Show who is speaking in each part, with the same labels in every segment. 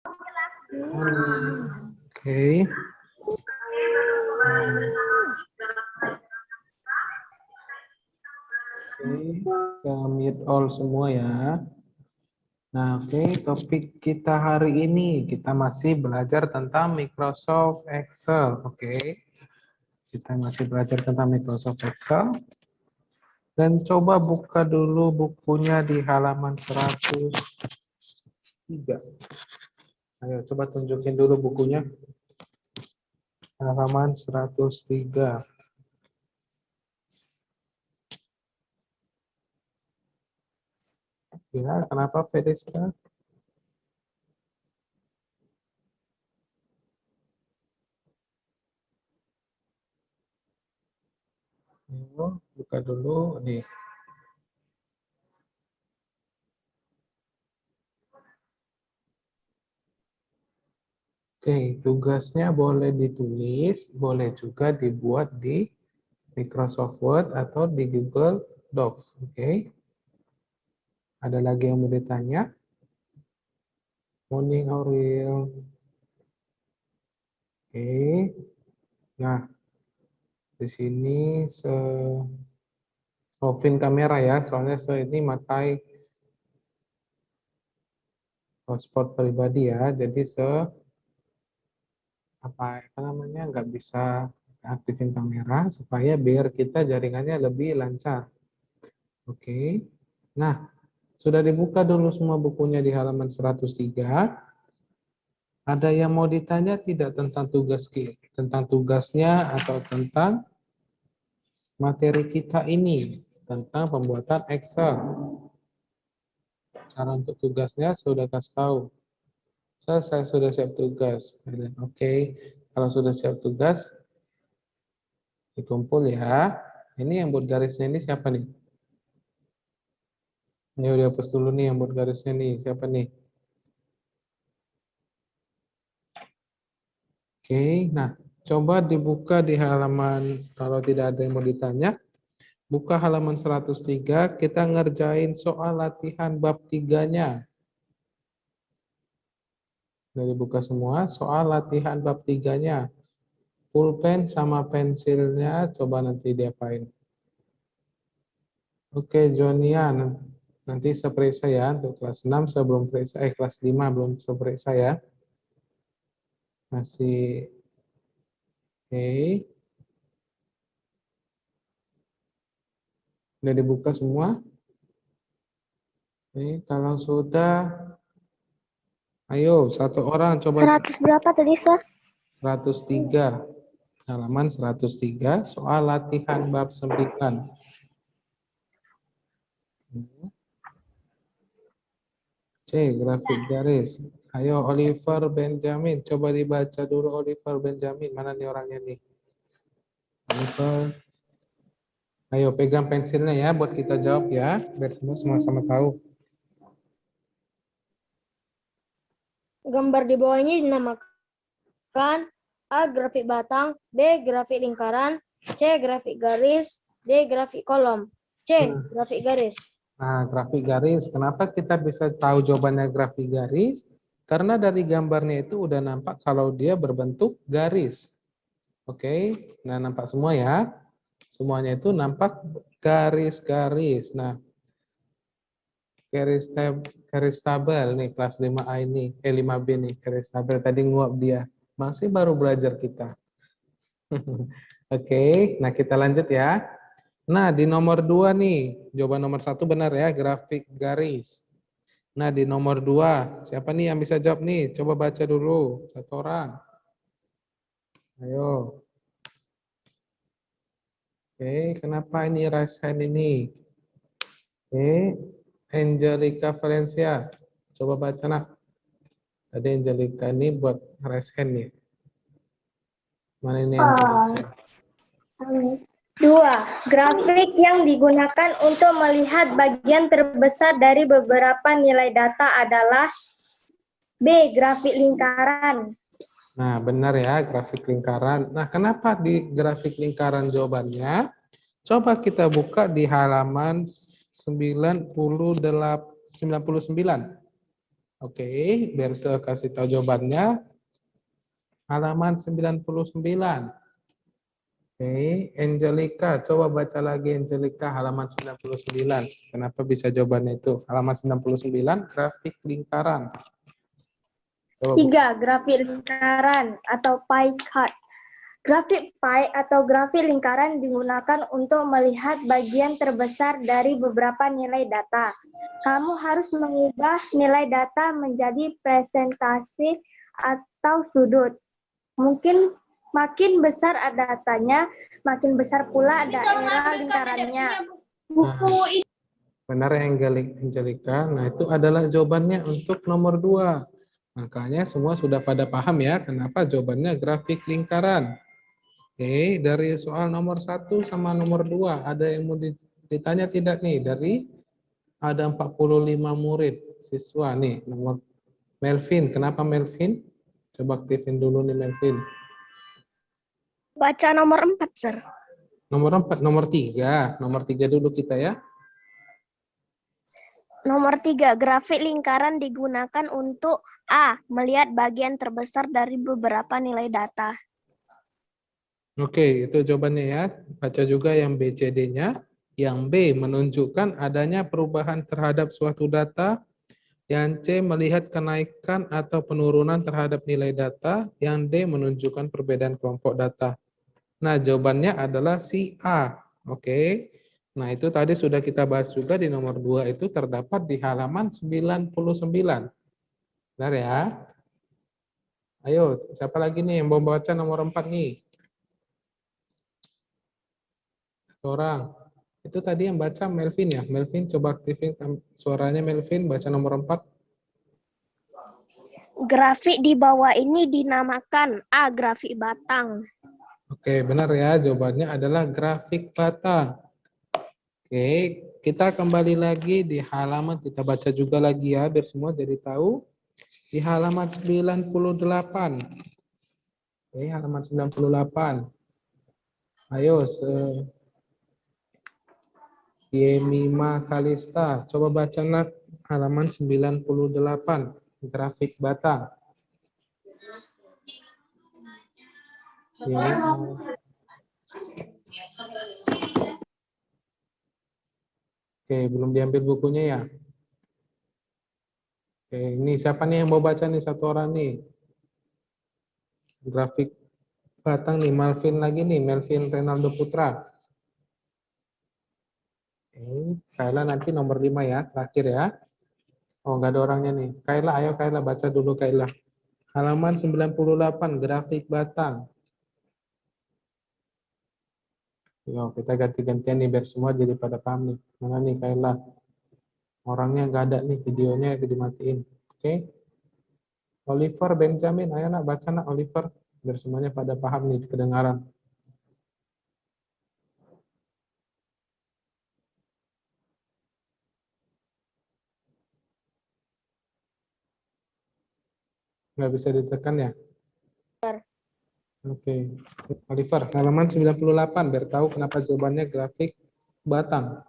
Speaker 1: Oke. Oke, mute all semua ya. Nah, oke, topik kita hari ini kita masih belajar tentang Microsoft Excel, oke. Kita masih belajar tentang Microsoft Excel. Dan coba buka dulu bukunya di halaman 103. Ayo, coba tunjukin dulu bukunya. Halaman 103. Ya, kenapa Fedestra? Ayo, buka dulu nih. Oke, tugasnya boleh ditulis, boleh juga dibuat di Microsoft Word atau di Google Docs. Oke. Ada lagi yang mau ditanya? Morning, Aurel. Oke. Nah, di sini offin kamera ya, soalnya ini pakai hotspot pribadi ya, jadi apa namanya nggak bisa aktifin kamera supaya biar kita jaringannya lebih lancar. Oke. Nah, sudah dibuka dulu semua bukunya di halaman 103. Ada yang mau ditanya tidak tentang tentang tugasnya atau tentang materi kita ini tentang pembuatan Excel? Cara untuk tugasnya sudah kasih tahu. Saya sudah siap tugas. Oke, kalau sudah siap tugas, dikumpul ya. Ini yang buat garisnya ini siapa nih? Ini udah hapus dulu nih yang buat garisnya nih. Siapa nih? Oke, nah coba dibuka di halaman, kalau tidak ada yang mau ditanya, buka halaman 103, kita ngerjain soal latihan bab 3-nya. Dari buka semua, soal latihan bab 3-nya. Pulpen sama pensilnya, coba nanti diapain. Oke, Jonia, nanti seperiksa ya, untuk kelas 6 saya belum periksa, kelas 5 belum seperiksa ya. Masih, oke. Udah dibuka semua? Oke, kalau sudah, ayo satu orang coba.
Speaker 2: 100 berapa tadi, Sir?
Speaker 1: 103, halaman 103, soal latihan bab 9. C, grafik garis. Ayo Oliver Benjamin, coba dibaca dulu Oliver Benjamin. Mana nih orangnya nih? Oliver. Ayo pegang pensilnya ya buat kita jawab ya, biar semua sama-sama tahu.
Speaker 2: Gambar di bawah ini dinamakan A. Grafik batang, B. Grafik lingkaran, C. Grafik garis, D. Grafik kolom. C. Grafik garis.
Speaker 1: Nah, grafik garis. Kenapa kita bisa tahu jawabannya grafik garis? Karena dari gambarnya itu udah nampak kalau dia berbentuk garis. Oke, nah nampak semua ya. Semuanya itu nampak garis-garis. Nah, garis tabel nih kelas 5A ini, 5B nih, garis tabel tadi nguap dia. Masih baru belajar kita. Oke, nah kita lanjut ya. Nah, di nomor 2 nih, jawaban nomor 1 benar ya, grafik garis. Nah, di nomor 2, siapa nih yang bisa jawab nih? Coba baca dulu, satu orang. Ayo. Oke, kenapa ini raise hand ini? Oke, Angelica Valencia. Coba baca nak. Tadi Angelica ini buat raise hand nih. Mana ini Angelica?
Speaker 2: 2. Grafik yang digunakan untuk melihat bagian terbesar dari beberapa nilai data adalah B. Grafik lingkaran.
Speaker 1: Nah, benar ya, grafik lingkaran. Nah, kenapa di grafik lingkaran jawabannya? Coba kita buka di halaman 99. Oke, biar saya kasih tahu jawabannya. Halaman 99. Oke, Angelica, coba baca lagi Angelica halaman 99. Kenapa bisa jawabannya itu? Halaman 99, grafik lingkaran. Coba buka.
Speaker 2: 3. Grafik lingkaran atau pie chart. Grafik pie atau grafik lingkaran digunakan untuk melihat bagian terbesar dari beberapa nilai data. Kamu harus mengubah nilai data menjadi presentasi atau sudut. Mungkin makin besar datanya, makin besar pula daerah lingkarannya.
Speaker 1: Nah, benar ya Angelica. Nah, itu adalah jawabannya untuk nomor 2. Makanya semua sudah pada paham ya kenapa jawabannya grafik lingkaran. Oke, dari soal nomor 1 sama nomor 2 ada yang mau ditanya tidak nih? Dari ada 45 murid siswa nih. Nomor Melvin, kenapa Melvin? Coba aktifin dulu nih Melvin.
Speaker 2: Baca nomor 4, Sir.
Speaker 1: Nomor 4, nomor 3 dulu kita ya.
Speaker 2: Nomor 3, grafik lingkaran digunakan untuk A. Melihat bagian terbesar dari beberapa nilai data.
Speaker 1: Oke, itu jawabannya ya. Baca juga yang B, C, D-nya. Yang B menunjukkan adanya perubahan terhadap suatu data. Yang C melihat kenaikan atau penurunan terhadap nilai data. Yang D menunjukkan perbedaan kelompok data. Nah, jawabannya adalah si A. Oke. Nah, itu tadi sudah kita bahas juga di nomor 2 itu terdapat di halaman 99. Benar ya? Ayo, siapa lagi nih yang mau baca nomor 4 nih? Orang. Itu tadi yang baca Melvin ya. Melvin coba aktifin suaranya Melvin baca nomor 4.
Speaker 2: Grafik di bawah ini dinamakan A. Grafik batang.
Speaker 1: Oke, benar ya. Jawabannya adalah grafik batang. Oke, kita kembali lagi di halaman, kita baca juga lagi ya, biar semua jadi tahu. Di halaman 98. Oke, halaman 98. Ayo, Yemima Kalista, coba baca nak halaman 98, grafik batang. Oke, belum diambil bukunya ya? Oke, ini siapa nih yang mau baca nih satu orang nih? Grafik batang nih, Melvin lagi nih, Melvin Renaldo Putra. Oke, Kayla nanti nomor 5 ya, terakhir ya. Oh, nggak ada orangnya nih. Kayla, ayo Kayla baca dulu Kayla. Halaman 98, grafik batang. Yo, kita ganti-gantian nih biar semua jadi pada paham nih. Mana nih Kayla? Orangnya nggak ada nih, videonya dimatiin. Oke. Oliver Benjamin, ayo nak baca nak Oliver. Biar semuanya pada paham nih, kedengaran. Nggak bisa ditekan ya? Oke. Oliver, halaman 98, biar tahu kenapa jawabannya grafik batang.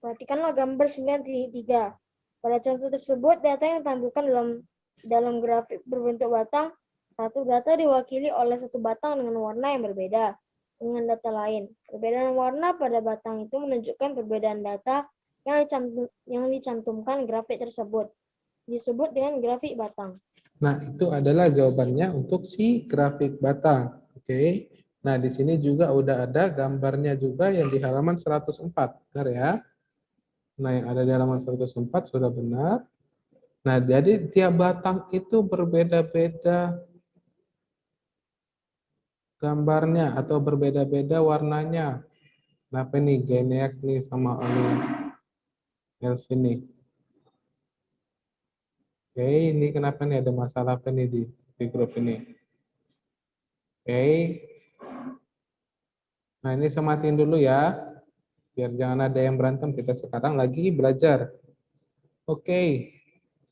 Speaker 2: Perhatikanlah gambar 9.3. Pada contoh tersebut, data yang ditampilkan dalam grafik berbentuk batang, satu data diwakili oleh satu batang dengan warna yang berbeda dengan data lain. Perbedaan warna pada batang itu menunjukkan perbedaan data yang dicantumkan grafik tersebut. Disebut dengan grafik batang.
Speaker 1: Nah, itu adalah jawabannya untuk si grafik batang. Oke. Nah, di sini juga udah ada gambarnya juga yang di halaman 104. Benar ya? Nah, yang ada di halaman 104 sudah benar. Nah, jadi tiap batang itu berbeda-beda gambarnya atau berbeda-beda warnanya. Kenapa nih Geneak nih sama Elvin nih? Oke, ini kenapa nih ada masalah apa nih di grup ini? Oke. Nah, ini sematiin dulu ya. Biar jangan ada yang berantem, kita sekarang lagi belajar. Oke,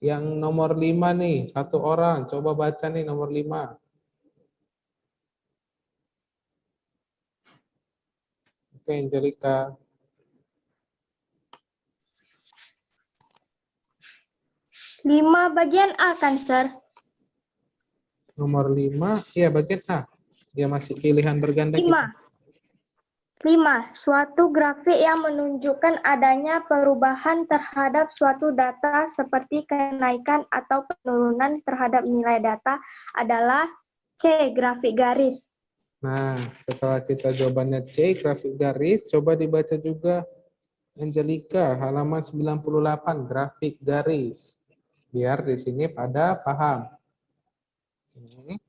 Speaker 1: yang nomor 5 nih, satu orang. Coba baca nih nomor 5. Oke, Angelica.
Speaker 2: 5 bagian A kan, Sir?
Speaker 1: Nomor 5, ya bagian A. Ya masih pilihan berganda
Speaker 2: 5.
Speaker 1: kita.
Speaker 2: 5. Suatu grafik yang menunjukkan adanya perubahan terhadap suatu data seperti kenaikan atau penurunan terhadap nilai data adalah C. Grafik garis.
Speaker 1: Nah, setelah kita jawabannya C, grafik garis, coba dibaca juga Angelica, halaman 98, grafik garis. Biar di sini pada paham. Ini.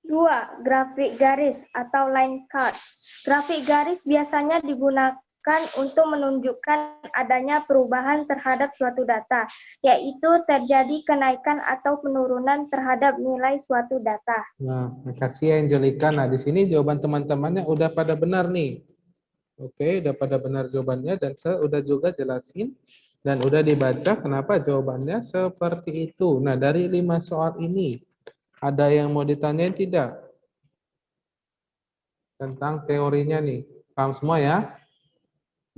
Speaker 2: 2. Grafik garis atau line chart. Grafik garis biasanya digunakan untuk menunjukkan adanya perubahan terhadap suatu data, yaitu terjadi kenaikan atau penurunan terhadap nilai suatu data.
Speaker 1: Nah, makasih ya Angelica. Nah, di sini jawaban teman-temannya udah pada benar nih. Oke, udah pada benar jawabannya dan saya udah juga jelasin dan udah dibaca kenapa jawabannya seperti itu. Nah, dari 5 soal ini, ada yang mau ditanyain tidak? Tentang teorinya nih. Paham semua ya?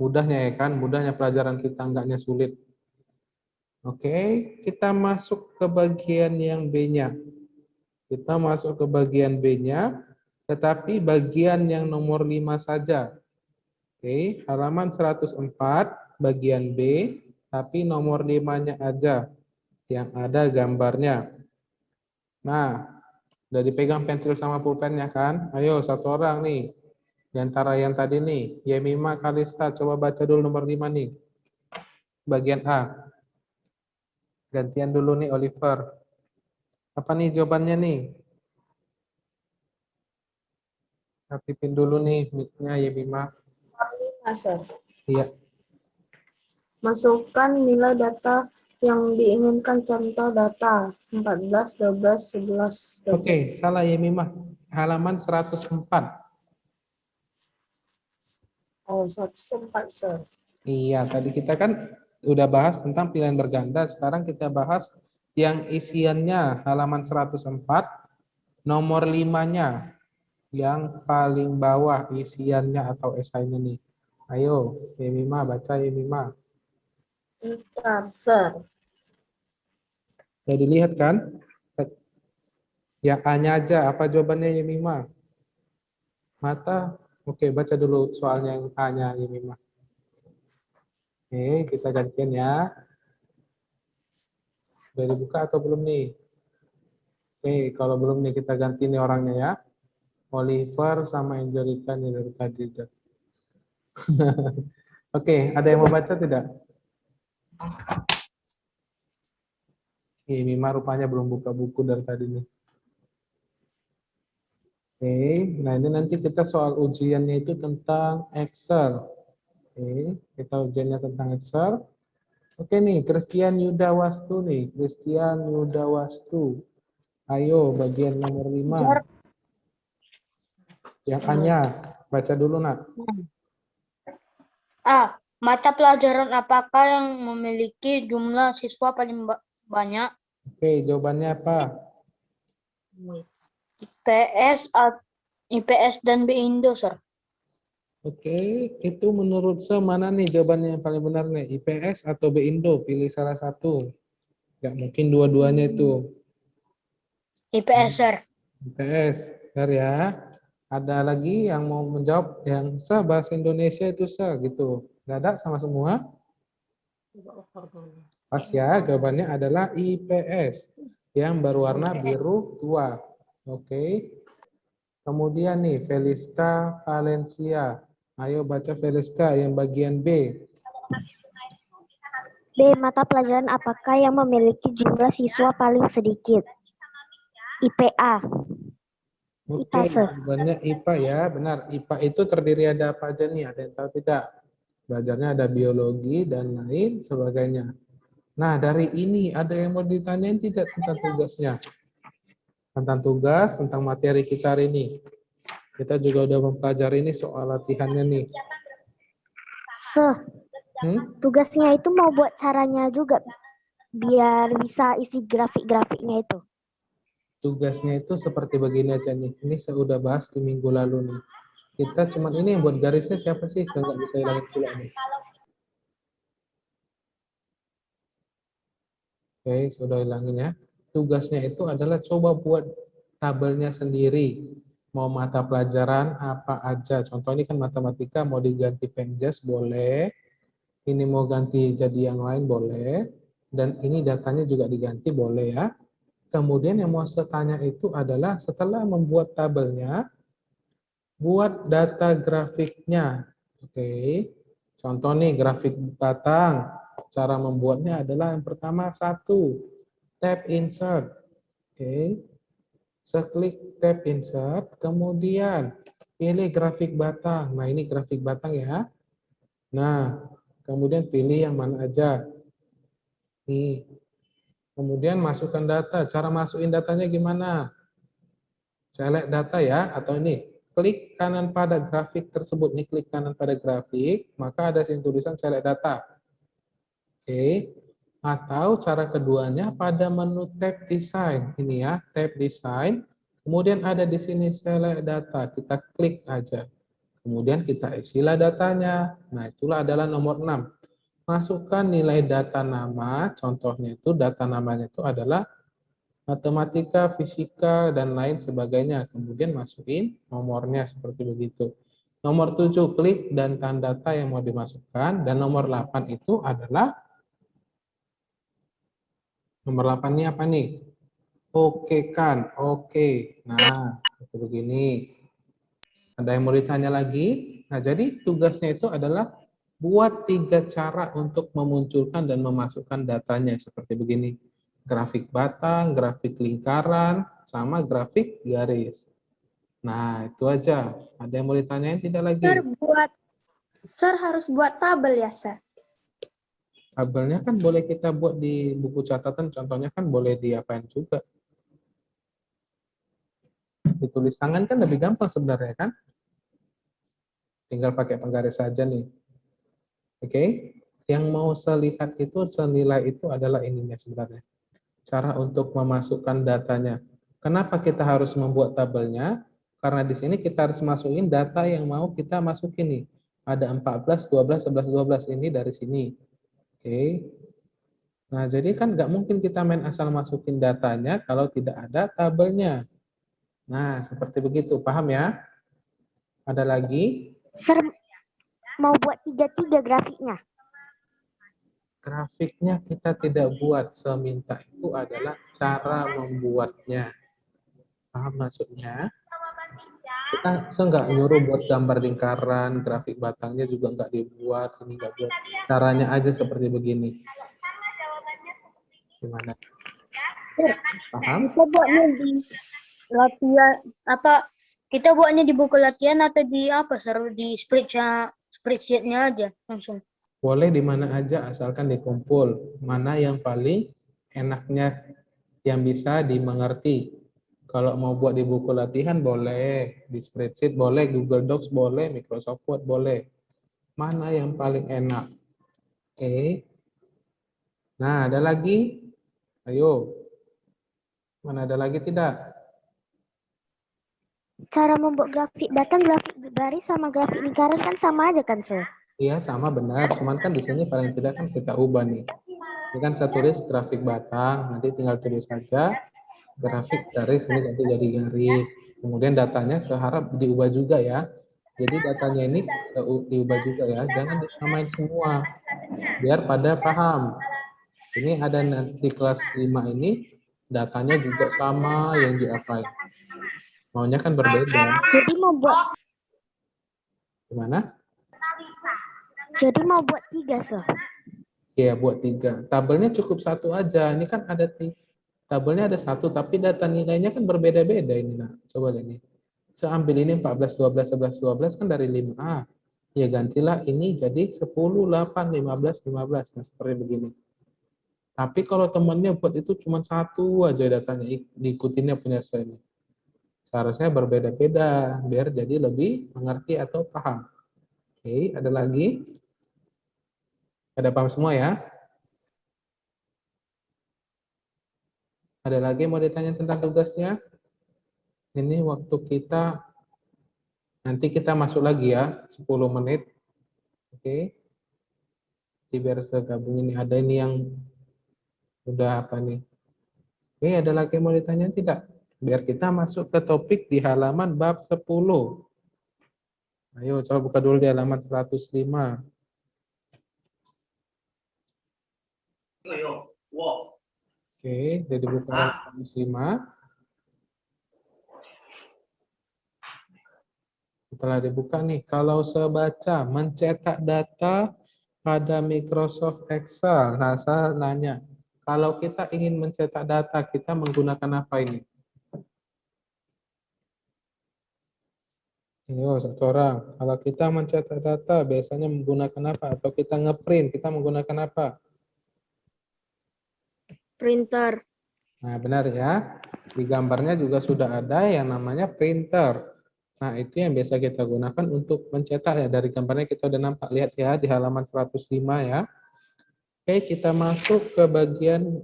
Speaker 1: Mudahnya ya kan? Mudahnya pelajaran kita, enggaknya sulit. Oke, kita masuk ke bagian yang B-nya. Kita masuk ke bagian B-nya, tetapi bagian yang nomor 5 saja. Oke, halaman 104, bagian B, tapi nomor 5-nya aja yang ada gambarnya. Nah, udah dipegang pensil sama pulpennya kan? Ayo, satu orang nih. Di antara yang tadi nih, Yemima Kalista, coba baca dulu nomor 5 nih. Bagian A. Gantian dulu nih Oliver. Apa nih jawabannya nih? Aktifin dulu nih mic-nya Yemima.
Speaker 3: Sir.
Speaker 1: Iya.
Speaker 3: Masukkan nilai data yang diinginkan, contoh data 14, 12, 11, 12.
Speaker 1: Oke, salah Yemima. Halaman 104.
Speaker 3: Oh, 104, Sir.
Speaker 1: Iya, tadi kita kan udah bahas tentang pilihan berganda. Sekarang kita bahas yang isiannya halaman 104, nomor 5-nya yang paling bawah isiannya atau esainya nih. Ayo, Yemima, baca Yemima.
Speaker 3: Bentar, Sir.
Speaker 1: Ya dilihat kan? Ya A-nya aja, apa jawabannya Yemima? Mata? Oke, baca dulu soalnya yang A-nya Yemima. Oke, kita gantian ya. Udah dibuka atau belum nih? Oke, kalau belum nih kita ganti nih orangnya ya. Oliver sama Angelica nih dari tadi. Oke, ada yang mau baca tidak? Mima rupanya belum buka buku dari tadi nih. Oke, nah ini nanti kita soal ujiannya itu tentang Excel. Oke, kita ujiannya tentang Excel. Oke nih, Christian Yuda Wastu nih. Christian Yuda Wastu. Ayo, bagian nomor 5. Yang A-nya, baca dulu nak.
Speaker 4: A. Mata pelajaran apakah yang memiliki jumlah siswa paling banyak?
Speaker 1: Oke, jawabannya apa?
Speaker 4: IPS dan B-Indo, Sir.
Speaker 1: Oke, itu menurut saya mana nih jawabannya yang paling benar nih? IPS atau B-Indo? Pilih salah satu. Nggak mungkin dua-duanya itu.
Speaker 4: IPS, Sir.
Speaker 1: IPS, benar ya. Ada lagi yang mau menjawab yang sah bahasa Indonesia itu sah gitu. Nggak ada sama semua? Pas ya, jawabannya adalah IPS yang berwarna biru tua. Oke. Kemudian nih, Feliska Valencia. Ayo baca Feliska yang bagian B.
Speaker 5: B. Mata pelajaran apakah yang memiliki jumlah siswa paling sedikit? IPA.
Speaker 1: Oke,
Speaker 5: IPA, Sir.
Speaker 1: jawabannya IPA ya, benar. IPA itu terdiri ada apa aja nih? Ada yang tahu tidak? Belajarnya ada biologi dan lain sebagainya. Nah, dari ini ada yang mau ditanyain tidak tentang tugasnya? Tentang tugas, tentang materi kita hari ini. Kita juga udah mempelajari ini soal latihannya nih.
Speaker 5: Sir, tugasnya itu mau buat caranya juga biar bisa isi grafik-grafiknya itu.
Speaker 1: Tugasnya itu seperti begini aja nih. Ini saya udah bahas di minggu lalu nih. Kita cuman ini yang buat garisnya siapa sih? Saya nggak bisa hilangin pula nih. Oke, sudah hilangin ya. Tugasnya itu adalah coba buat tabelnya sendiri. Mau mata pelajaran apa aja. Contoh ini kan matematika mau diganti Penjas boleh. Ini mau ganti jadi yang lain boleh. Dan ini datanya juga diganti boleh ya. Kemudian yang mau saya tanya itu adalah setelah membuat tabelnya, buat data grafiknya. Oke. Contoh nih grafik batang. Cara membuatnya adalah yang pertama satu, tab insert. Oke. Seklik tab insert, kemudian pilih grafik batang. Nah, ini grafik batang ya. Nah, kemudian pilih yang mana aja. Nih. Kemudian masukkan data. Cara masukin datanya gimana? Select data ya, atau ini. Klik kanan pada grafik tersebut. Nih, klik kanan pada grafik, maka ada tulisan select data. Oke. Atau cara keduanya pada menu tab design. Ini ya, tab design. Kemudian ada di sini select data. Kita klik aja. Kemudian kita isilah datanya. Nah, itulah adalah nomor 6. Masukkan nilai data nama. Contohnya itu data namanya itu adalah matematika, fisika, dan lain sebagainya. Kemudian masukin nomornya seperti begitu. Nomor 7 klik dan tanda data yang mau dimasukkan. Dan nomor 8 itu adalah nomor 8 ini apa nih? Oke kan? Oke. Nah, seperti begini. Ada yang mau ditanya lagi? Nah, jadi tugasnya itu adalah buat 3 cara untuk memunculkan dan memasukkan datanya seperti begini. Grafik batang, grafik lingkaran, sama grafik garis. Nah, itu aja. Ada yang mau ditanyain tidak lagi?
Speaker 2: Sir harus buat tabel ya, Sir?
Speaker 1: Tabelnya kan boleh kita buat di buku catatan, contohnya kan boleh diapain juga. Ditulis tangan kan lebih gampang sebenarnya kan? Tinggal pakai penggaris saja nih. Oke? Yang mau saya lihat itu, senilai itu adalah ininya sebenarnya. Cara untuk memasukkan datanya. Kenapa kita harus membuat tabelnya? Karena di sini kita harus masukin data yang mau kita masukin nih. Ada 14, 12, 11, 12 ini dari sini. Oke. Nah, jadi kan nggak mungkin kita main asal masukin datanya kalau tidak ada tabelnya. Nah, seperti begitu. Paham ya? Ada lagi?
Speaker 5: Sir, mau buat 3-3 grafiknya.
Speaker 1: Grafiknya kita tidak buat. Seminta itu adalah cara membuatnya. Paham maksudnya? Kita nggak nyuruh buat gambar lingkaran, grafik batangnya juga nggak dibuat, ini nggak buat. Caranya aja seperti begini. Gimana? Paham?
Speaker 4: Kita buatnya di latihan atau kita buatnya di buku latihan atau di apa, Sir? Di spreadsheet-nya aja langsung.
Speaker 1: Boleh di mana aja asalkan dikumpul. Mana yang paling enaknya yang bisa dimengerti. Kalau mau buat di buku latihan boleh, di spreadsheet boleh, Google Docs boleh, Microsoft Word boleh. Mana yang paling enak? Oke. Nah, ada lagi? Ayo. Mana ada lagi tidak?
Speaker 5: Cara membuat grafik batang, grafik garis, sama grafik lingkaran kan sama aja kan, Sir?
Speaker 1: Iya, sama benar. Cuman kan di sini paling tidak kan kita ubah nih. Ini kan saya tulis grafik batang, nanti tinggal tulis saja grafik garis, ini nanti jadi garis. Kemudian datanya seharap diubah juga ya. Jadi datanya ini diubah juga ya. Jangan disamain semua. Biar pada paham. Ini ada nanti kelas 5 ini datanya juga sama yang diapain. Maunya kan berbeda.
Speaker 5: Jadi mau buat
Speaker 1: Gimana?
Speaker 5: 3, Sir.
Speaker 1: Ya, buat 3. Tabelnya cukup 1 aja. Ini kan ada tabelnya ada 1, tapi data nilainya kan berbeda-beda ini. Nah, coba lihat nih. Saya ambil ini 14, 12, 11, 12 kan dari 5A. Ya, gantilah ini jadi 10, 8, 15, 15. Nah, seperti begini. Tapi kalau temannya buat itu cuma 1 aja datanya, diikutinnya punya saya ini. Seharusnya berbeda-beda, biar jadi lebih mengerti atau paham. Oke, ada lagi? Ada paham semua ya? Ada lagi mau ditanya tentang tugasnya? Ini waktu kita, nanti kita masuk lagi ya, 10 menit. Oke. Jadi biar saya gabung ini, ada ini yang Udah apa nih? Oke, ada lagi yang mau ditanya tidak? Biar kita masuk ke topik di halaman bab 10. Ayo, coba buka dulu di halaman 105. Oke, jadi buka halaman 105. Setelah dibuka nih, kalau sebaca mencetak data pada Microsoft Excel. Nah, saya nanya, kalau kita ingin mencetak data, kita menggunakan apa ini? Ayo, satu orang. Kalau kita mencetak data, biasanya menggunakan apa? Atau kita ngeprint, kita menggunakan apa?
Speaker 4: Printer.
Speaker 1: Nah, benar ya. Di gambarnya juga sudah ada yang namanya printer. Nah, itu yang biasa kita gunakan untuk mencetak ya. Dari gambarnya kita udah nampak. Lihat ya di halaman 105 ya. Oke, kita masuk ke bagian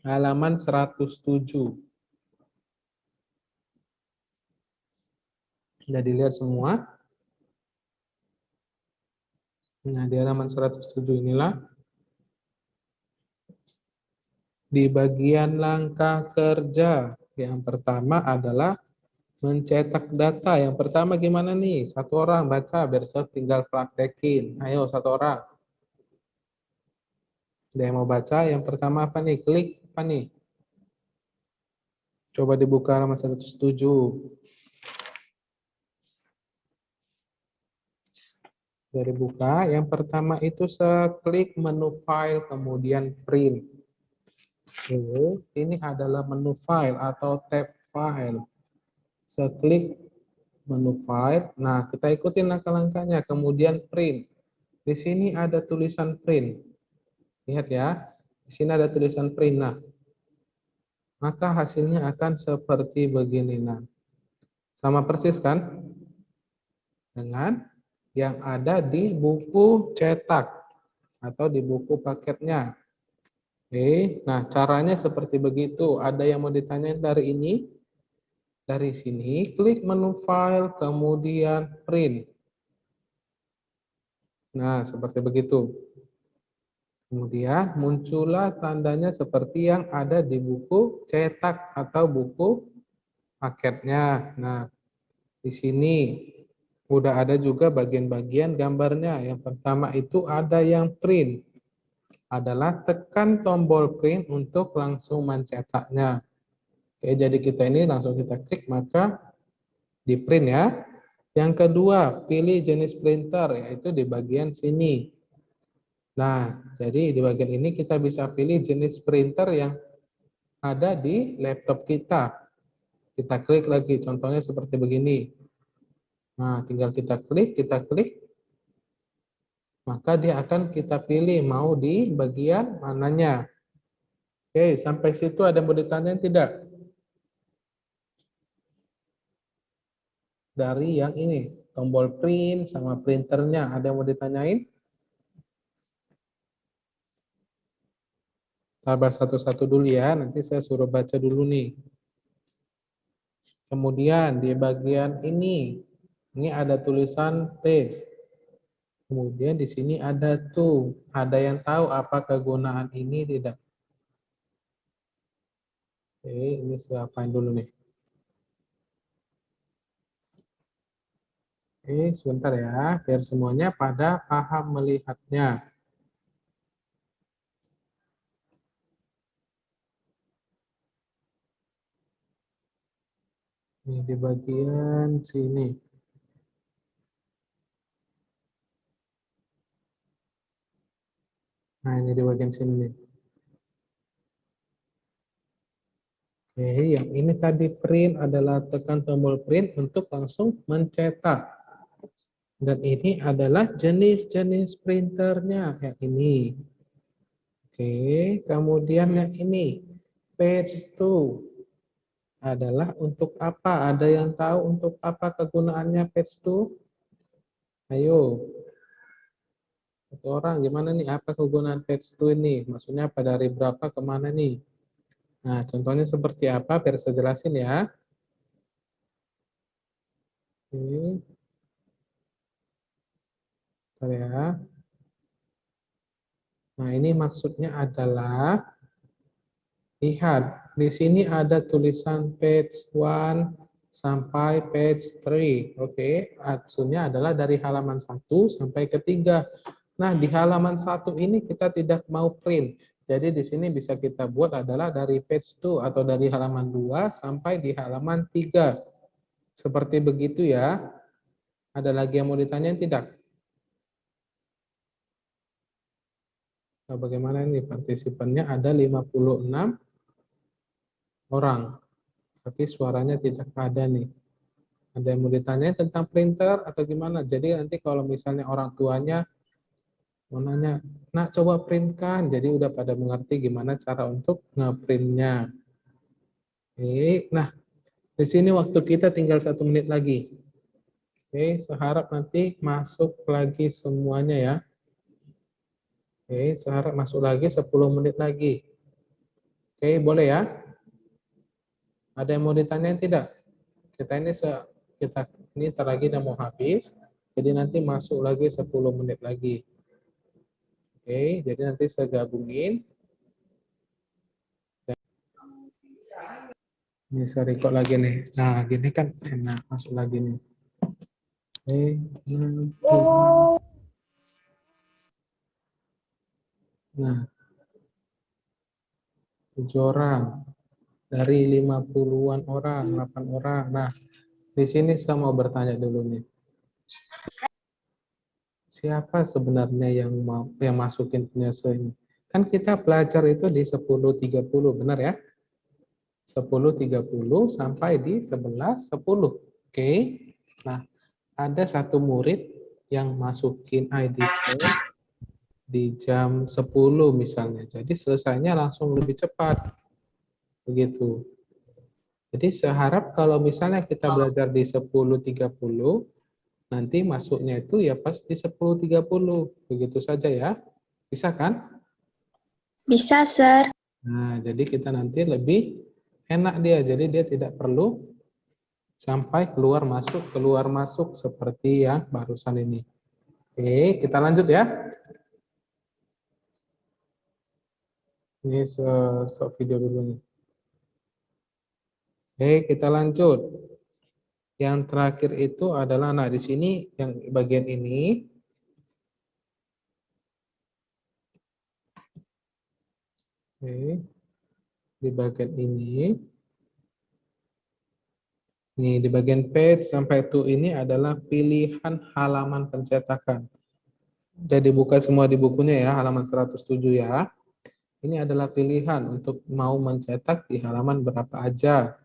Speaker 1: halaman 107. Sudah dilihat semua. Nah, di halaman 107 inilah di bagian langkah kerja. Yang pertama adalah mencetak data. Yang pertama gimana nih? Satu orang baca, biar saya tinggal praktekin. Ayo, satu orang. Ada yang mau baca? Yang pertama apa nih? Klik apa nih? Coba dibuka halaman 107. Dari buka, yang pertama itu seklik menu file, kemudian print. Oke, ini adalah menu file atau tab file. Seklik menu file. Nah, kita ikutin langkah-langkahnya. Kemudian print. Di sini ada tulisan print. Lihat ya. Di sini ada tulisan print. Nah, maka hasilnya akan seperti begini. Nah, sama persis kan? Dengan yang ada di buku cetak atau di buku paketnya. Oke, nah caranya seperti begitu. Ada yang mau ditanyain dari ini? Dari sini, klik menu file, kemudian print. Nah, seperti begitu. Kemudian muncullah tandanya seperti yang ada di buku cetak atau buku paketnya. Nah, di sini udah ada juga bagian-bagian gambarnya. Yang pertama itu ada yang print. Adalah tekan tombol print untuk langsung mencetaknya. Oke, jadi kita ini langsung kita klik maka di print ya. Yang kedua, pilih jenis printer yaitu di bagian sini. Nah, jadi di bagian ini kita bisa pilih jenis printer yang ada di laptop kita. Kita klik lagi, contohnya seperti begini. Nah, tinggal kita klik, maka dia akan kita pilih mau di bagian mananya. Oke, sampai situ ada yang mau ditanyain tidak? Dari yang ini, tombol print sama printernya, ada yang mau ditanyain? Sabar satu-satu dulu ya, nanti saya suruh baca dulu nih. Kemudian di bagian ini ada tulisan paste. Kemudian di sini ada to. Ada yang tahu apa kegunaan ini tidak? Oke, ini saya apain dulu nih. Oke, sebentar ya, biar semuanya pada paham melihatnya. Ini di bagian sini. Nah, ini di bagian sini nih. Oke, yang ini tadi print adalah tekan tombol print untuk langsung mencetak. Dan ini adalah jenis-jenis printernya yang ini. Oke, kemudian yang ini page 2 adalah untuk apa? Ada yang tahu untuk apa kegunaannya page 2? Ayo. Satu orang gimana nih? Apa kegunaan page 2 ini? Maksudnya apa dari berapa ke mana nih? Nah, contohnya seperti apa? Biar saya jelasin ya. Oke. Bentar ya. Nah, ini maksudnya adalah, lihat, di sini ada tulisan page 1 sampai page 3. Oke, maksudnya adalah dari halaman 1 sampai ke 3. Nah, di halaman 1 ini kita tidak mau print. Jadi di sini bisa kita buat adalah dari page 2 atau dari halaman 2 sampai di halaman 3. Seperti begitu ya. Ada lagi yang mau ditanyain tidak? Nah, bagaimana ini partisipannya? Ada 56 orang. Tapi suaranya tidak ada nih. Ada yang mau ditanyain tentang printer atau gimana? Jadi nanti kalau misalnya orang tuanya mau nanya, nak coba printkan. Jadi udah pada mengerti gimana cara untuk ngeprintnya. Oke, nah di sini waktu kita tinggal 1 menit lagi. Oke, seharap nanti masuk lagi semuanya ya. Oke, seharap masuk lagi 10 menit lagi. Oke, boleh ya? Ada yang mau ditanyain tidak? Kita ini ntar lagi udah mau habis. Jadi nanti masuk lagi 10 menit lagi. Oke, jadi nanti saya gabungin. Ini saya record lagi nih. Nah, gini kan enak masuk lagi nih. Oke. Nah, 7 orang. Dari 50-an orang, 8 orang. Nah, di sini saya mau bertanya dulu nih. Siapa sebenarnya yang masukin penyelesaian ini? Kan kita belajar itu di 10.30, benar ya? 10.30 sampai di 11.10. Oke. Nah, ada satu murid yang masukin ID di jam 10 misalnya. Jadi selesainya langsung lebih cepat. Begitu. Jadi saya harap kalau misalnya kita belajar di 10.30, nanti masuknya itu ya pas di 10.30. Begitu saja ya. Bisa kan?
Speaker 2: Bisa, Sir.
Speaker 1: Nah, jadi kita nanti lebih enak dia. Jadi dia tidak perlu sampai keluar masuk seperti yang barusan ini. Oke, kita lanjut ya. Ini stop video dulu nih. Oke, kita lanjut. Yang terakhir itu adalah, nah di sini yang bagian ini. Oke, di bagian ini. Nih, di bagian page sampai to ini adalah pilihan halaman pencetakan. Udah dibuka semua di bukunya ya, halaman 107 ya. Ini adalah pilihan untuk mau mencetak di halaman berapa aja.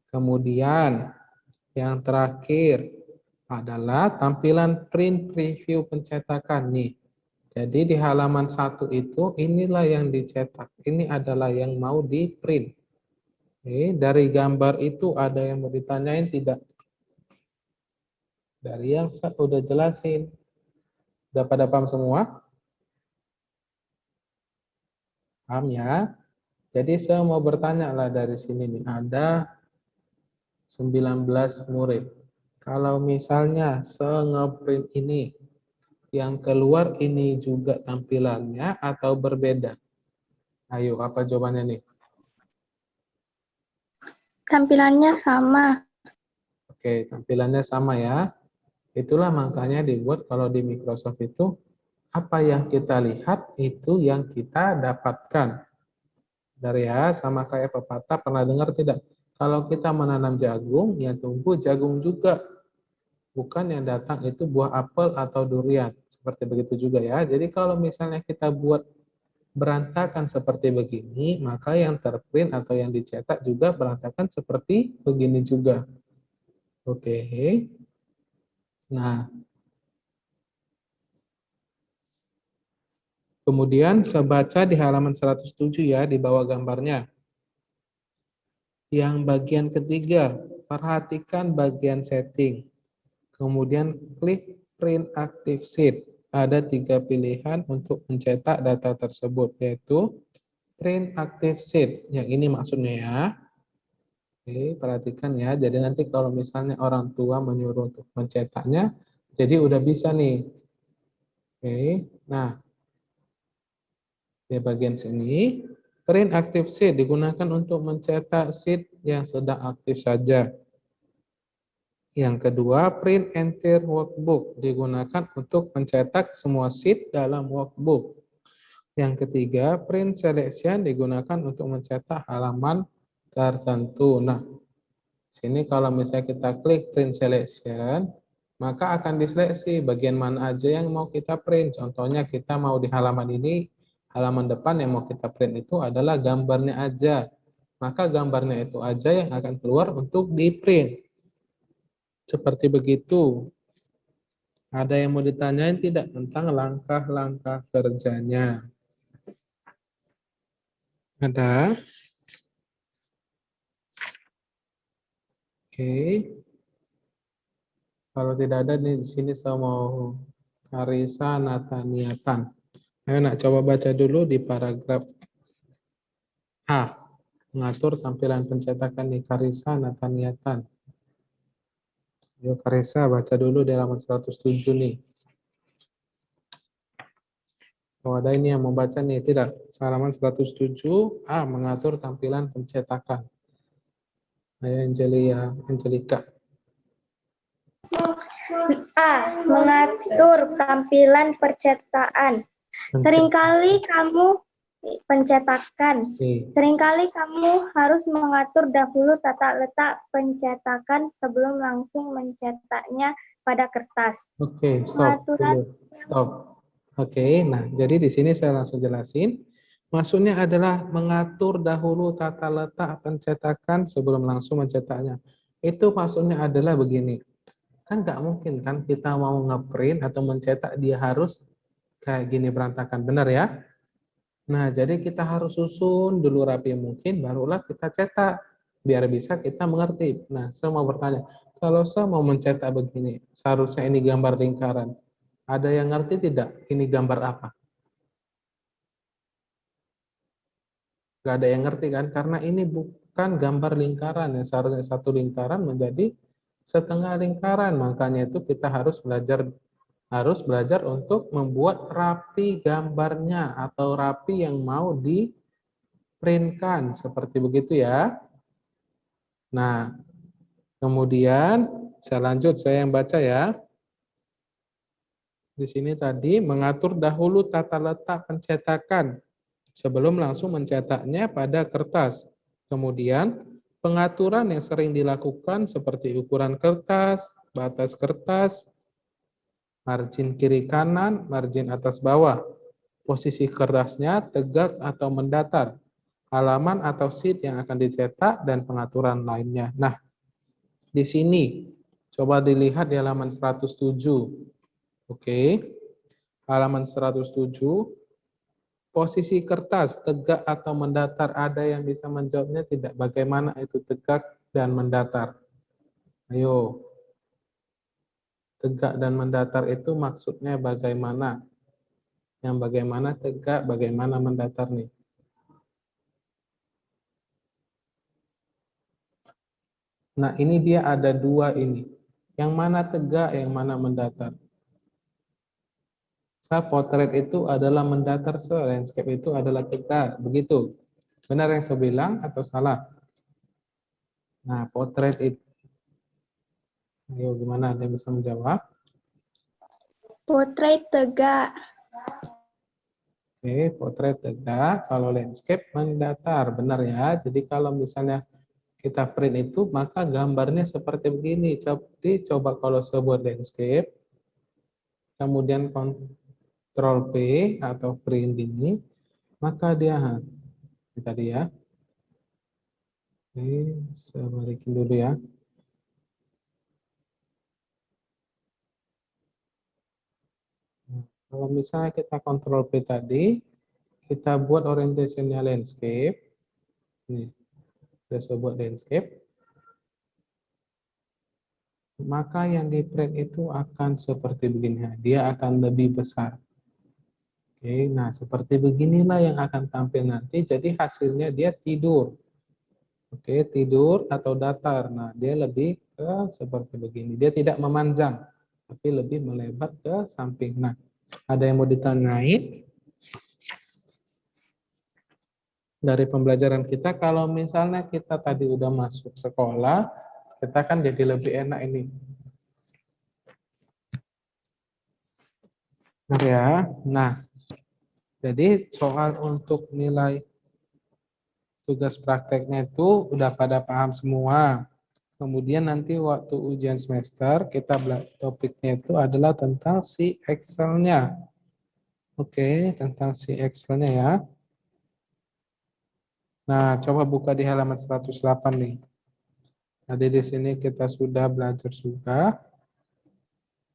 Speaker 1: Kemudian yang terakhir adalah tampilan print preview pencetakan nih. Jadi di halaman 1 itu inilah yang dicetak. Ini adalah yang mau di print. Oke, dari gambar itu ada yang mau ditanyain tidak? Dari yang saya udah jelasin. Udah pada paham semua? Paham ya? Jadi saya mau bertanya lah dari sini nih. Ada 19 murid. Kalau misalnya saya nge-print ini, yang keluar ini juga tampilannya atau berbeda? Ayo, apa jawabannya nih?
Speaker 2: Tampilannya sama.
Speaker 1: Oke, tampilannya sama ya. Itulah makanya dibuat kalau di Microsoft itu, apa yang kita lihat itu yang kita dapatkan. Dari ya, sama kayak pepatah, pernah dengar tidak? Kalau kita menanam jagung, ya tumbuh jagung juga. Bukan yang datang itu buah apel atau durian. Seperti begitu juga ya. Jadi kalau misalnya kita buat berantakan seperti begini, maka yang terprint atau yang dicetak juga berantakan seperti begini juga. Oke. Nah, kemudian saya baca di halaman 107 ya, di bawah gambarnya. Yang bagian ketiga, perhatikan bagian setting. Kemudian klik print active sheet. Ada 3 pilihan untuk mencetak data tersebut, yaitu print active sheet. Yang ini maksudnya ya. Oke, perhatikan ya. Jadi nanti kalau misalnya orang tua menyuruh untuk mencetaknya, jadi udah bisa nih. Oke, nah Di bagian sini, print active sheet digunakan untuk mencetak sheet yang sedang aktif saja. Yang kedua, print entire workbook digunakan untuk mencetak semua sheet dalam workbook. Yang ketiga, print selection digunakan untuk mencetak halaman tertentu. Nah, sini kalau misalnya kita klik print selection, maka akan diseleksi bagian mana aja yang mau kita print. Contohnya kita mau di halaman ini, halaman depan yang mau kita print itu adalah gambarnya aja. Maka gambarnya itu aja yang akan keluar untuk di print. Seperti begitu. Ada yang mau ditanyain tidak tentang langkah-langkah kerjanya? Ada? Oke. Kalau tidak ada di sini saya mau Karisa Nataniatan. Ayo nak coba baca dulu di paragraf A. Mengatur tampilan pencetakan di Karisa Nataniatan. Ayo Karisa baca dulu di halaman 107 nih. Kalau ada ini yang mau baca nih, tidak. Halaman 107 A. Mengatur tampilan pencetakan. Ayo Angelika.
Speaker 2: A. Mengatur tampilan percetakan. Seringkali kamu pencetakan.
Speaker 1: Oke.
Speaker 2: Seringkali kamu harus mengatur dahulu tata letak pencetakan sebelum langsung mencetaknya pada kertas.
Speaker 1: Oke, stop
Speaker 2: Pengaturan-
Speaker 1: dulu. Stop. Oke, nah jadi di sini saya langsung jelasin. Maksudnya adalah mengatur dahulu tata letak pencetakan sebelum langsung mencetaknya. Itu maksudnya adalah begini. Kan nggak mungkin kan kita mau ngeprint atau mencetak dia harus kayak gini berantakan, benar ya? Nah, jadi kita harus susun dulu rapi mungkin, barulah kita cetak. Biar bisa kita mengerti. Nah, saya mau bertanya, kalau saya mau mencetak begini, seharusnya ini gambar lingkaran. Ada yang ngerti tidak? Ini gambar apa? Nggak ada yang ngerti kan? Karena ini bukan gambar lingkaran. Yang seharusnya satu lingkaran menjadi setengah lingkaran. Makanya itu kita harus belajar untuk membuat rapi gambarnya atau rapi yang mau di-printkan. Seperti begitu ya. Nah, kemudian saya lanjut, saya yang baca ya. Di sini tadi mengatur dahulu tata letak pencetakan sebelum langsung mencetaknya pada kertas. Kemudian pengaturan yang sering dilakukan seperti ukuran kertas, batas kertas, margin kiri kanan, margin atas bawah, posisi kertasnya tegak atau mendatar, halaman atau sheet yang akan dicetak, dan pengaturan lainnya. Nah, di sini coba dilihat di halaman 107. Oke, halaman 107, posisi kertas tegak atau mendatar, ada yang bisa menjawabnya tidak? Bagaimana itu tegak dan mendatar? Ayo, tegak dan mendatar itu maksudnya bagaimana? Yang bagaimana tegak, bagaimana mendatar nih? Nah, ini dia ada dua ini. Yang mana tegak, yang mana mendatar? Potret itu adalah mendatar, landscape itu adalah tegak, begitu. Benar yang saya bilang atau salah? Nah, potret itu, ayo gimana, ada yang bisa menjawab?
Speaker 2: Potret tegak.
Speaker 1: Oke, potret tegak, kalau landscape mendatar, benar ya. Jadi kalau misalnya kita print itu, maka gambarnya seperti begini. Coba kalau saya buat landscape, kemudian Ctrl P atau print ini, maka dia tadi ya. Oke, saya balikin dulu ya. Nah, kalau misalnya kita Ctrl P tadi, kita buat orientationnya landscape. Nih, saya buat landscape. Maka yang di print itu akan seperti begini. Dia akan lebih besar. Oke, nah seperti beginilah yang akan tampil nanti. Jadi hasilnya dia tidur. Oke, tidur atau datar. Nah, dia lebih ke seperti begini. Dia tidak memanjang, tapi lebih melebar ke samping. Nah, ada yang mau ditanyain? dari pembelajaran kita, kalau misalnya kita tadi udah masuk sekolah, kita kan jadi lebih enak ini. Benar ya? Nah, jadi soal untuk nilai tugas prakteknya itu udah pada paham semua. Kemudian nanti waktu ujian semester, topiknya itu adalah tentang si Excel-nya. Oke, tentang si Excel-nya ya. Nah, coba buka di halaman 108 nih. Jadi di sini kita sudah belajar juga.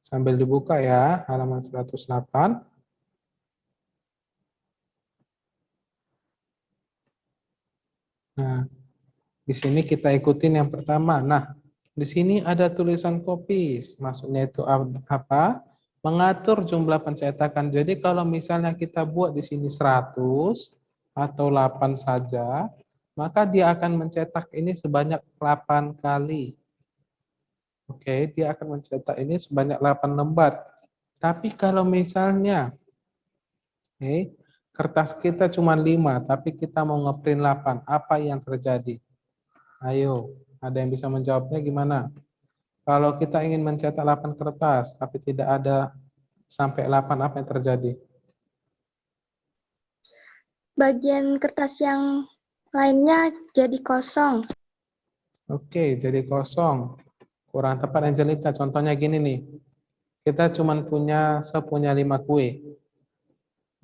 Speaker 1: Sambil dibuka ya, halaman 108. Nah, di sini kita ikutin yang pertama. Nah, di sini ada tulisan copies. Maksudnya itu apa? Mengatur jumlah pencetakan. Jadi kalau misalnya kita buat di sini 100 atau 8 saja, maka dia akan mencetak ini sebanyak 8 kali. Oke, dia akan mencetak ini sebanyak 8 lembar. Tapi kalau misalnya kertas kita cuma 5, tapi kita mau ngeprint 8, apa yang terjadi? Ayo, ada yang bisa menjawabnya gimana? Kalau kita ingin mencetak 8 kertas, tapi tidak ada sampai 8, apa yang terjadi?
Speaker 2: Bagian kertas yang lainnya jadi kosong.
Speaker 1: Oke, jadi kosong. Kurang tepat Angelica, contohnya gini nih. Kita cuma sepunya 5 kue.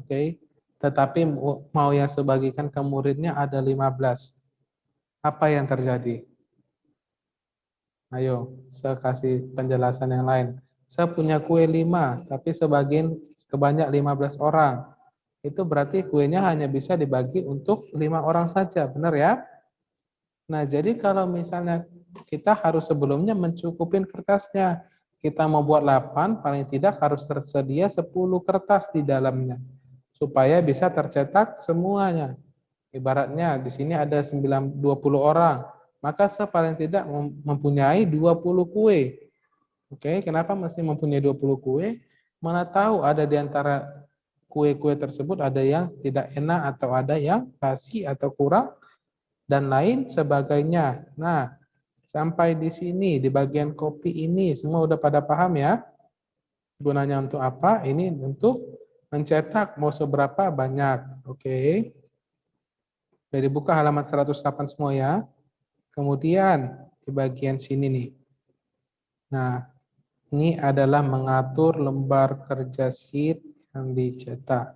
Speaker 1: Oke, tetapi mau yang sebagikan ke muridnya ada 15. Apa yang terjadi? Ayo, saya kasih penjelasan yang lain. Saya punya kue 5, tapi sebagian kebanyak 15 orang. Itu berarti kuenya hanya bisa dibagi untuk 5 orang saja, benar ya? Nah, jadi kalau misalnya kita harus sebelumnya mencukupin kertasnya. Kita mau buat 8, paling tidak harus tersedia 10 kertas di dalamnya. Supaya bisa tercetak semuanya. Ibaratnya di sini ada 20 orang, maka saya paling tidak mempunyai 20 kue. Oke, kenapa mesti mempunyai 20 kue? Mana tahu ada di antara kue-kue tersebut ada yang tidak enak atau ada yang basi atau kurang dan lain sebagainya. Nah, sampai di sini di bagian kopi ini semua udah pada paham ya? Gunanya untuk apa? Ini untuk mencetak mau seberapa banyak. Oke. Jadi buka halaman 108 semua ya. Kemudian di bagian sini nih. Nah, ini adalah mengatur lembar kerja sheet yang dicetak.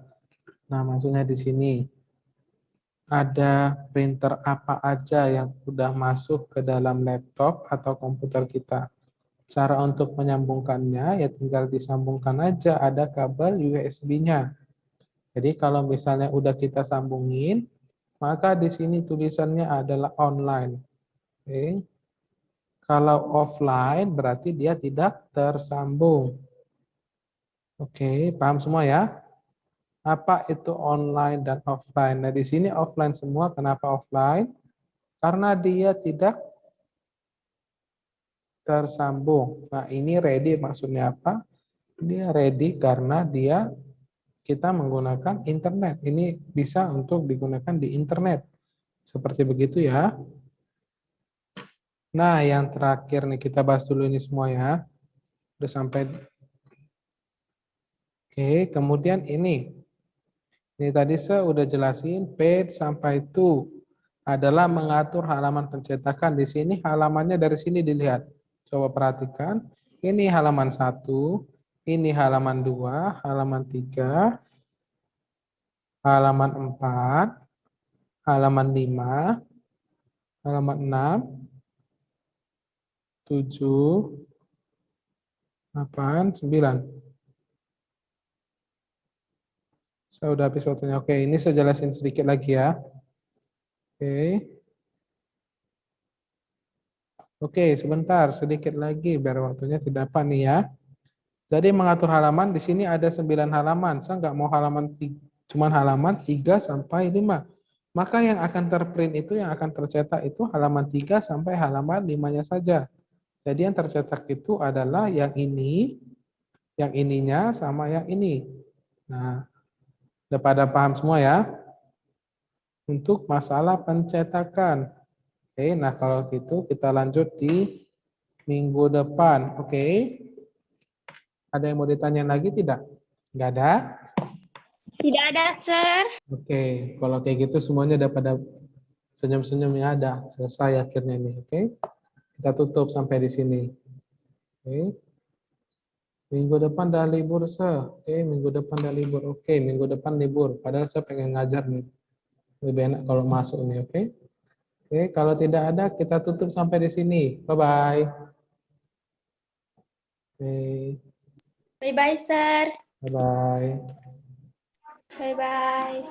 Speaker 1: Nah, maksudnya di sini ada printer apa aja yang sudah masuk ke dalam laptop atau komputer kita. Cara untuk menyambungkannya ya tinggal disambungkan aja, ada kabel USB-nya. Jadi kalau misalnya udah kita sambungin, maka di sini tulisannya adalah online. Oke. Kalau offline berarti dia tidak tersambung. Oke, paham semua ya? Apa itu online dan offline? Nah, di sini offline semua. Kenapa offline? Karena dia tidak tersambung. Nah, ini ready maksudnya apa? Dia ready karena kita menggunakan internet. Ini bisa untuk digunakan di internet. Seperti begitu ya. Nah, yang terakhir nih kita bahas dulu ini semua ya. Udah sampai. Oke, kemudian ini. Ini tadi saya udah jelasin page sampai to adalah mengatur halaman pencetakan. Di sini halamannya dari sini dilihat. Coba perhatikan. Ini halaman 1, ini halaman 2, halaman 3, halaman 4, halaman 5, halaman 6, 7, 8, 9. Saya udah habis waktunya. Oke, ini saya jelasin sedikit lagi ya. Oke. Oke, sebentar, sedikit lagi biar waktunya tidak apa nih ya. Jadi mengatur halaman, di sini ada 9 halaman. Saya nggak mau cuman halaman 3 sampai 5. Maka yang akan terprint itu, yang akan tercetak itu halaman 3 sampai halaman 5-nya saja. Jadi yang tercetak itu adalah yang ini, yang ininya, sama yang ini. Nah, udah pada paham semua ya? untuk masalah pencetakan. Oke, nah kalau gitu kita lanjut di minggu depan. Oke. Ada yang mau ditanya lagi tidak? Nggak ada?
Speaker 2: Tidak ada, Sir.
Speaker 1: Oke, kalau kayak gitu semuanya udah pada senyum-senyumnya ada. Selesai akhirnya nih, oke? Kita tutup sampai di sini. Oke. Minggu depan dah libur, Sir. Oke, minggu depan dah libur. Oke, minggu depan libur. Padahal saya pengen ngajar nih. Lebih enak kalau masuk nih, oke? Oke, kalau tidak ada kita tutup sampai di sini. Bye-bye. Oke,
Speaker 2: Bye-bye, Sir.
Speaker 1: bye-bye.
Speaker 2: Bye-bye.